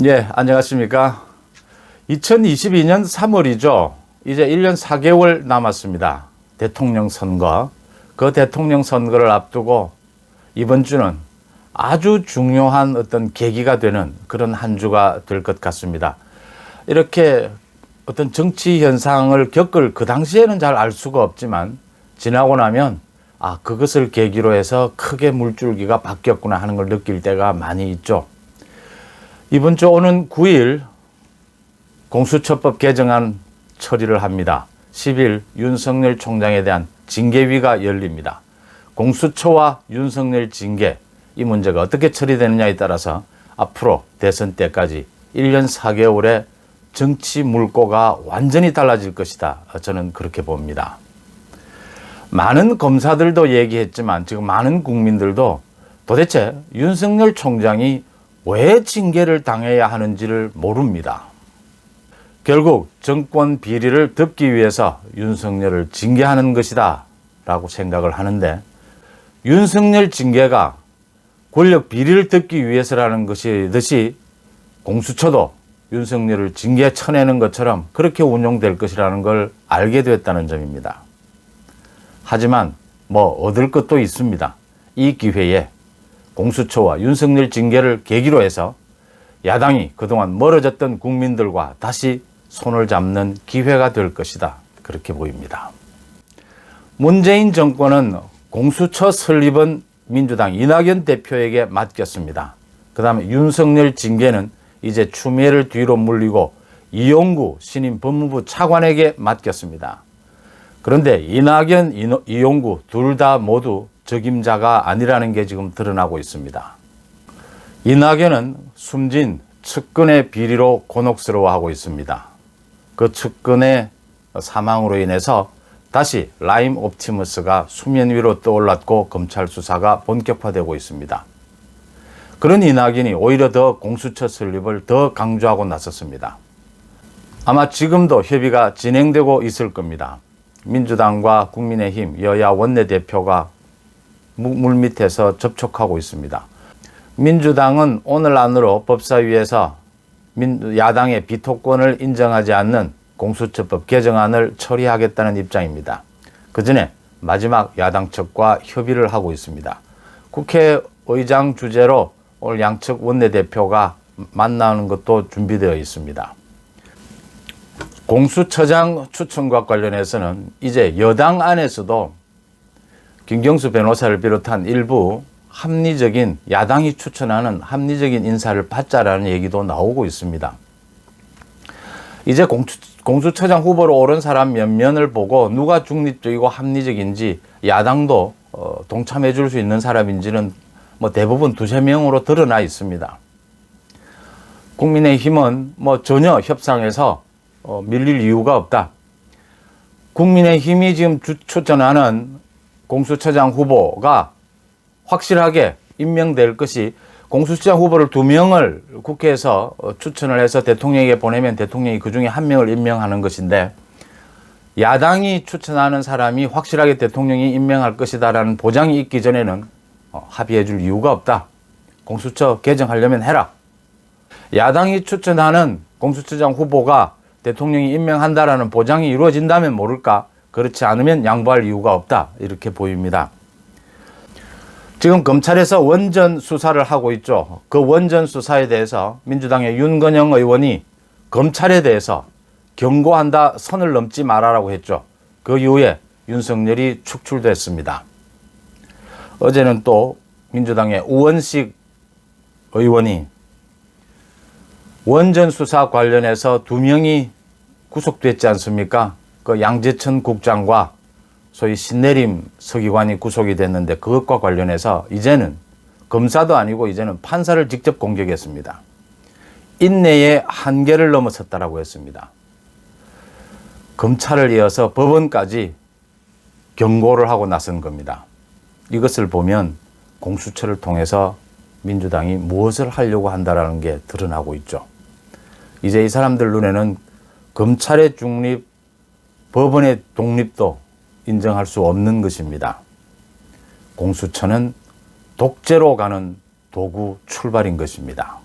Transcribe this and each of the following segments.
예, 안녕하십니까. 2022년 3월이죠. 이제 1년 4개월 남았습니다. 대통령 선거. 그 대통령 선거를 앞두고 이번 주는 아주 중요한 어떤 계기가 되는 그런 한 주가 될 것 같습니다. 이렇게 어떤 정치 현상을 겪을 그 당시에는 잘 알 수가 없지만 지나고 나면 그것을 계기로 해서 크게 물줄기가 바뀌었구나 하는 걸 느낄 때가 많이 있죠. 이번 주 오는 9일 공수처법 개정안 처리를 합니다. 10일 윤석열 총장에 대한 징계위가 열립니다. 공수처와 윤석열 징계, 이 문제가 어떻게 처리되느냐에 따라서 앞으로 대선 때까지 1년 4개월의 정치 물꼬가 완전히 달라질 것이다. 저는 그렇게 봅니다. 많은 검사들도 얘기했지만 지금 많은 국민들도 도대체 윤석열 총장이 왜 징계를 당해야 하는지를 모릅니다. 결국 정권 비리를 덮기 위해서 윤석열을 징계하는 것이다 라고 생각을 하는데, 윤석열 징계가 권력 비리를 덮기 위해서라는 것이듯이 공수처도 윤석열을 징계 쳐내는 것처럼 그렇게 운용될 것이라는 걸 알게 됐다는 점입니다. 하지만 얻을 것도 있습니다. 이 기회에 공수처와 윤석열 징계를 계기로 해서 야당이 그동안 멀어졌던 국민들과 다시 손을 잡는 기회가 될 것이다. 그렇게 보입니다. 문재인 정권은 공수처 설립은 민주당 이낙연 대표에게 맡겼습니다. 그 다음에 윤석열 징계는 이제 추미애를 뒤로 물리고 이용구 신임 법무부 차관에게 맡겼습니다. 그런데 이낙연, 이용구 둘 다 모두 적임자가 아니라는 게 지금 드러나고 있습니다. 이낙연은 숨진 측근의 비리로 곤혹스러워하고 있습니다. 그 측근의 사망으로 인해서 다시 라임 옵티머스가 수면 위로 떠올랐고 검찰 수사가 본격화되고 있습니다. 그런 이낙연이 오히려 더 공수처 설립을 더 강조하고 나섰습니다. 아마 지금도 협의가 진행되고 있을 겁니다. 민주당과 국민의힘 여야 원내대표가 물밑에서 접촉하고 있습니다. 민주당은 오늘 안으로 법사위에서 야당의 비토권을 인정하지 않는 공수처법 개정안을 처리하겠다는 입장입니다. 그 전에 마지막 야당 측과 협의를 하고 있습니다. 국회의장 주재로 오늘 양측 원내대표가 만나는 것도 준비되어 있습니다. 공수처장 추천과 관련해서는 이제 여당 안에서도 김경수 변호사를 비롯한 일부 합리적인, 야당이 추천하는 합리적인 인사를 받자라는 얘기도 나오고 있습니다. 이제 공수처장 후보로 오른 사람 몇 면을 보고 누가 중립적이고 합리적인지 야당도 동참해 줄 수 있는 사람인지는 대부분 두세 명으로 드러나 있습니다. 국민의힘은 전혀 협상에서 밀릴 이유가 없다. 국민의힘이 지금 추천하는 공수처장 후보가 확실하게 임명될 것이, 공수처장 후보를 2명을 국회에서 추천을 해서 대통령에게 보내면 대통령이 그중에 1명을 임명하는 것인데, 야당이 추천하는 사람이 확실하게 대통령이 임명할 것이다라는 보장이 있기 전에는 합의해 줄 이유가 없다. 공수처 개정하려면 해라. 야당이 추천하는 공수처장 후보가 대통령이 임명한다라는 보장이 이루어진다면 모를까, 그렇지 않으면 양보할 이유가 없다. 이렇게 보입니다. 지금 검찰에서 원전 수사를 하고 있죠. 그 원전 수사에 대해서 민주당의 윤건영 의원이 검찰에 대해서 경고한다, 선을 넘지 마라라고 했죠. 그 이후에 윤석열이 축출됐습니다. 어제는 또 민주당의 우원식 의원이 원전 수사 관련해서 2명이 구속됐지 않습니까? 그 양재천 국장과 소위 신내림 서기관이 구속이 됐는데, 그것과 관련해서 이제는 검사도 아니고 이제는 판사를 직접 공격했습니다. 인내의 한계를 넘어섰다라고 했습니다. 검찰을 이어서 법원까지 경고를 하고 나선 겁니다. 이것을 보면 공수처를 통해서 민주당이 무엇을 하려고 한다라는 게 드러나고 있죠. 이제 이 사람들 눈에는 검찰의 중립, 법원의 독립도 인정할 수 없는 것입니다. 공수처는 독재로 가는 도구 출발인 것입니다.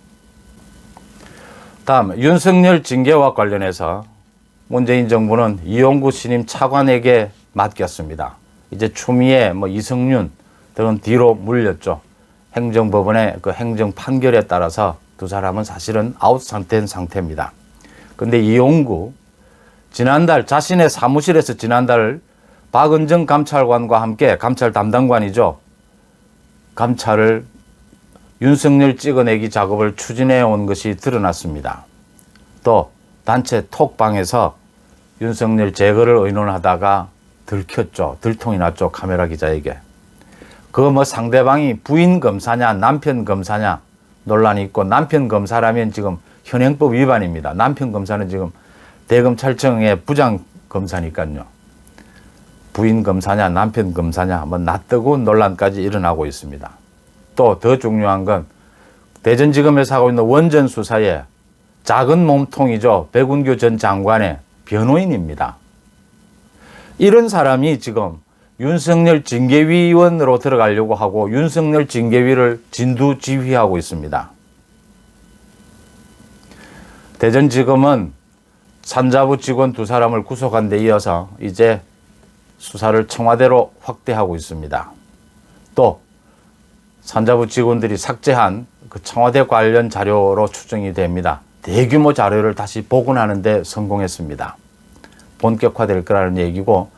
다음 윤석열 징계와 관련해서 문재인 정부는 이용구 신임 차관에게 맡겼습니다. 이제 추미애, 이성윤 등은 뒤로 물렸죠. 행정법원의 그 행정 판결에 따라서 두 사람은 사실은 아웃 상태인 상태입니다. 근데 이용구 지난달 자신의 사무실에서 지난달 박은정 감찰관과 함께 감찰 담당관이죠. 감찰을 윤석열 찍어내기 작업을 추진해 온 것이 드러났습니다. 또 단체 톡방에서 윤석열 제거를 의논하다가 들켰죠. 들통이 났죠. 카메라 기자에게. 그 상대방이 부인 검사냐 남편 검사냐 논란이 있고, 남편 검사라면 지금 현행법 위반입니다. 남편 검사는 지금 대검찰청의 부장 검사니까요. 부인 검사냐 남편 검사냐 낯뜨거운 논란까지 일어나고 있습니다. 또 더 중요한 건 대전지검에서 하고 있는 원전 수사에 작은 몸통이죠. 백운규 전 장관의 변호인입니다. 이런 사람이 지금 윤석열 징계위원으로 들어가려고 하고 윤석열 징계위를 진두지휘하고 있습니다. 대전지검은 산자부 직원 두 사람을 구속한 데 이어서 이제 수사를 청와대로 확대하고 있습니다. 또 산자부 직원들이 삭제한 그 청와대 관련 자료로 추정이 됩니다. 대규모 자료를 다시 복원하는 데 성공했습니다. 본격화될 거라는 얘기고,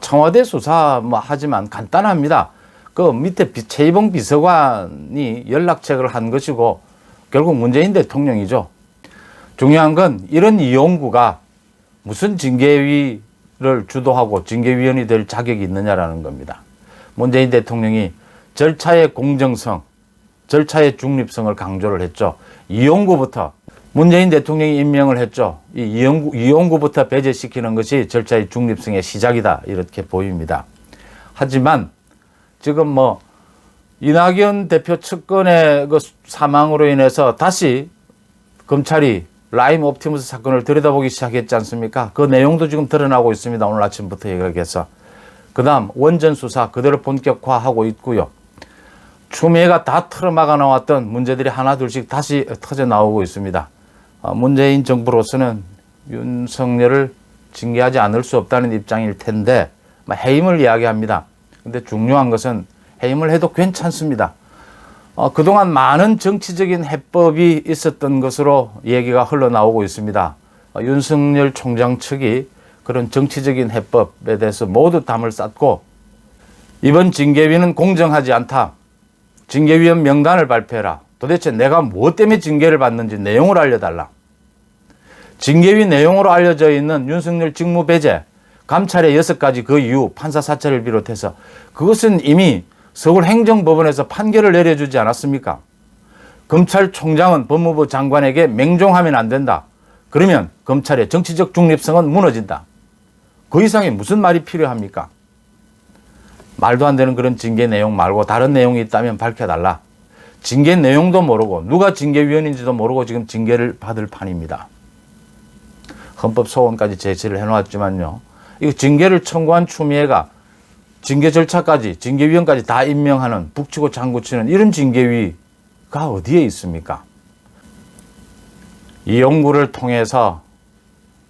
청와대 수사 하지만 간단합니다. 그 밑에 최이봉 비서관이 연락책을 한 것이고 결국 문재인 대통령이죠. 중요한 건 이런 이용구가 무슨 징계위를 주도하고 징계위원이 될 자격이 있느냐라는 겁니다. 문재인 대통령이 절차의 공정성, 절차의 중립성을 강조를 했죠. 이용구부터 문재인 대통령이 임명을 했죠. 이 이용구부터 배제시키는 것이 절차의 중립성의 시작이다, 이렇게 보입니다. 하지만 지금 이낙연 대표 측근의 그 사망으로 인해서 다시 검찰이 라임 옵티머스 사건을 들여다보기 시작했지 않습니까? 그 내용도 지금 드러나고 있습니다. 오늘 아침부터 얘기해서. 그 다음 원전 수사 그대로 본격화하고 있고요. 추미애가 다 틀어막아 나왔던 문제들이 하나 둘씩 다시 터져 나오고 있습니다. 문재인 정부로서는 윤석열을 징계하지 않을 수 없다는 입장일 텐데 해임을 이야기합니다. 근데 중요한 것은 해임을 해도 괜찮습니다. 그동안 많은 정치적인 해법이 있었던 것으로 얘기가 흘러나오고 있습니다. 윤석열 총장 측이 그런 정치적인 해법에 대해서 모두 담을 쌓고 이번 징계위는 공정하지 않다. 징계위원 명단을 발표해라. 도대체 내가 무엇 때문에 징계를 받는지 내용을 알려달라. 징계위 내용으로 알려져 있는 윤석열 직무 배제, 감찰의 6가지 그 이유, 판사 사찰을 비롯해서 그것은 이미 서울행정법원에서 판결을 내려주지 않았습니까? 검찰총장은 법무부 장관에게 맹종하면 안 된다. 그러면 검찰의 정치적 중립성은 무너진다. 그 이상의 무슨 말이 필요합니까? 말도 안 되는 그런 징계 내용 말고 다른 내용이 있다면 밝혀달라. 징계 내용도 모르고 누가 징계위원인지도 모르고 지금 징계를 받을 판입니다. 헌법소원까지 제시를 해놓았지만요. 이거 징계를 청구한 추미애가 징계 절차까지 징계위원까지 다 임명하는 북치고 장구치는 이런 징계위가 어디에 있습니까? 이용구를 통해서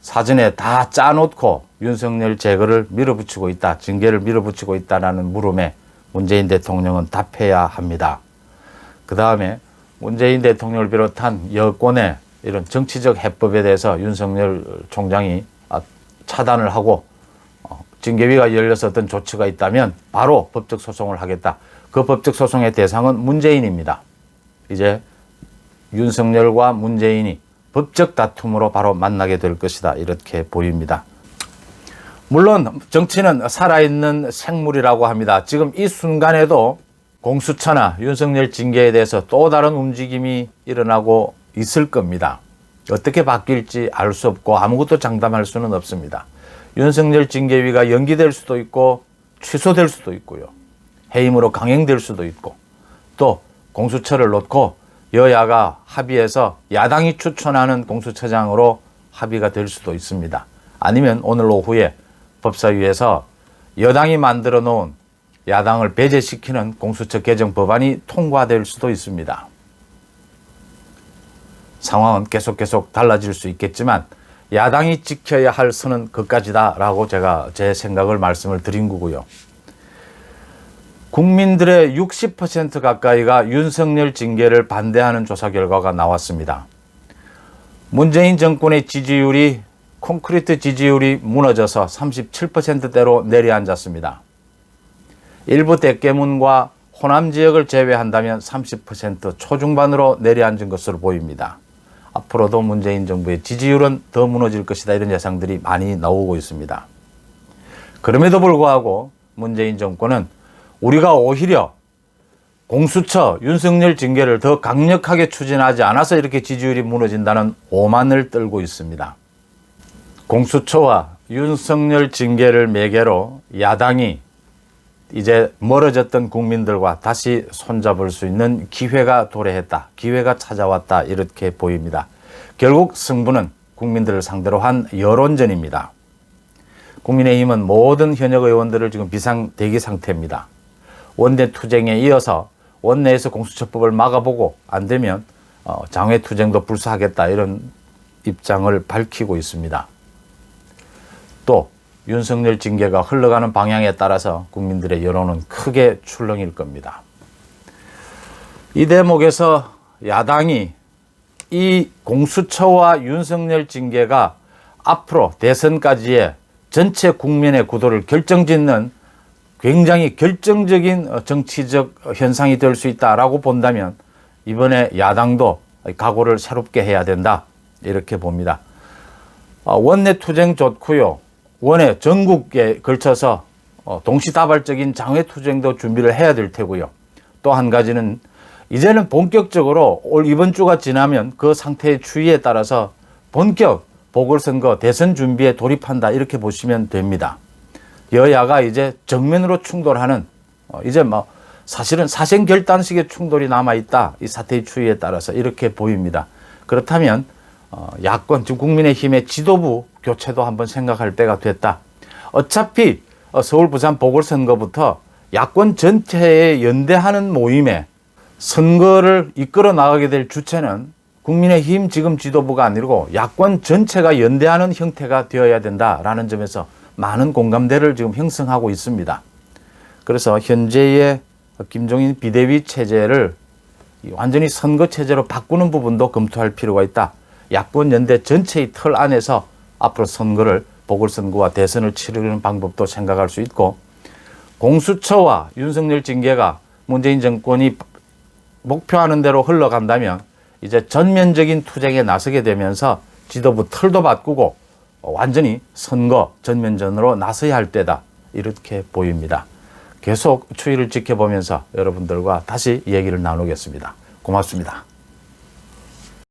사전에 다 짜놓고 윤석열 제거를 밀어붙이고 있다. 징계를 밀어붙이고 있다라는 물음에 문재인 대통령은 답해야 합니다. 그 다음에 문재인 대통령을 비롯한 여권의 이런 정치적 해법에 대해서 윤석열 총장이 차단을 하고 징계위가 열려서 어떤 조치가 있다면 바로 법적 소송을 하겠다. 그 법적 소송의 대상은 문재인입니다. 이제 윤석열과 문재인이 법적 다툼으로 바로 만나게 될 것이다. 이렇게 보입니다. 물론 정치는 살아있는 생물이라고 합니다. 지금 이 순간에도 공수처나 윤석열 징계에 대해서 또 다른 움직임이 일어나고 있을 겁니다. 어떻게 바뀔지 알 수 없고 아무것도 장담할 수는 없습니다. 윤석열 징계위가 연기될 수도 있고 취소될 수도 있고요. 해임으로 강행될 수도 있고 또 공수처를 놓고 여야가 합의해서 야당이 추천하는 공수처장으로 합의가 될 수도 있습니다. 아니면 오늘 오후에 법사위에서 여당이 만들어 놓은 야당을 배제시키는 공수처 개정 법안이 통과될 수도 있습니다. 상황은 계속 달라질 수 있겠지만 야당이 지켜야 할 선은 그까지다라고 제가 제 생각을 말씀을 드린 거고요. 국민들의 60% 가까이가 윤석열 징계를 반대하는 조사 결과가 나왔습니다. 문재인 정권의 지지율이 콘크리트 지지율이 무너져서 37%대로 내려앉았습니다. 일부 대깨문과 호남 지역을 제외한다면 30% 초중반으로 내려앉은 것으로 보입니다. 앞으로도 문재인 정부의 지지율은 더 무너질 것이다 이런 예상들이 많이 나오고 있습니다. 그럼에도 불구하고 문재인 정권은 우리가 오히려 공수처 윤석열 징계를 더 강력하게 추진하지 않아서 이렇게 지지율이 무너진다는 오만을 떨고 있습니다. 공수처와 윤석열 징계를 매개로 야당이 이제 멀어졌던 국민들과 다시 손잡을 수 있는 기회가 도래했다. 기회가 찾아왔다. 이렇게 보입니다. 결국 승부는 국민들을 상대로 한 여론전입니다. 국민의힘은 모든 현역 의원들을 지금 비상대기 상태입니다. 원내 투쟁에 이어서 원내에서 공수처법을 막아보고 안 되면 장외 투쟁도 불사하겠다 이런 입장을 밝히고 있습니다. 또 윤석열 징계가 흘러가는 방향에 따라서 국민들의 여론은 크게 출렁일 겁니다. 이 대목에서 야당이 이 공수처와 윤석열 징계가 앞으로 대선까지의 전체 국면의 구도를 결정짓는 굉장히 결정적인 정치적 현상이 될 수 있다라고 본다면 이번에 야당도 각오를 새롭게 해야 된다 이렇게 봅니다. 원내 투쟁 좋고요. 원내 전국에 걸쳐서 동시다발적인 장외 투쟁도 준비를 해야 될 테고요. 또 한 가지는 이제는 본격적으로 이번 주가 지나면 그 상태의 추이에 따라서 본격 보궐선거 대선 준비에 돌입한다 이렇게 보시면 됩니다. 여야가 이제 정면으로 충돌하는 이제 사실은 사생결단식의 충돌이 남아있다. 이 사태의 추이에 따라서 이렇게 보입니다. 그렇다면 야권, 즉 국민의힘의 지도부 교체도 한번 생각할 때가 됐다. 어차피 서울, 부산 보궐선거부터 야권 전체에 연대하는 모임에 선거를 이끌어 나가게 될 주체는 국민의힘 지금 지도부가 아니고 야권 전체가 연대하는 형태가 되어야 된다라는 점에서 많은 공감대를 지금 형성하고 있습니다. 그래서 현재의 김종인 비대위 체제를 완전히 선거 체제로 바꾸는 부분도 검토할 필요가 있다. 야권 연대 전체의 틀 안에서 앞으로 선거를 보궐선거와 대선을 치르는 방법도 생각할 수 있고 공수처와 윤석열 징계가 문재인 정권이 목표하는 대로 흘러간다면 이제 전면적인 투쟁에 나서게 되면서 지도부 틀도 바꾸고 완전히 선거 전면전으로 나서야 할 때다. 이렇게 보입니다. 계속 추이를 지켜보면서 여러분들과 다시 얘기를 나누겠습니다. 고맙습니다.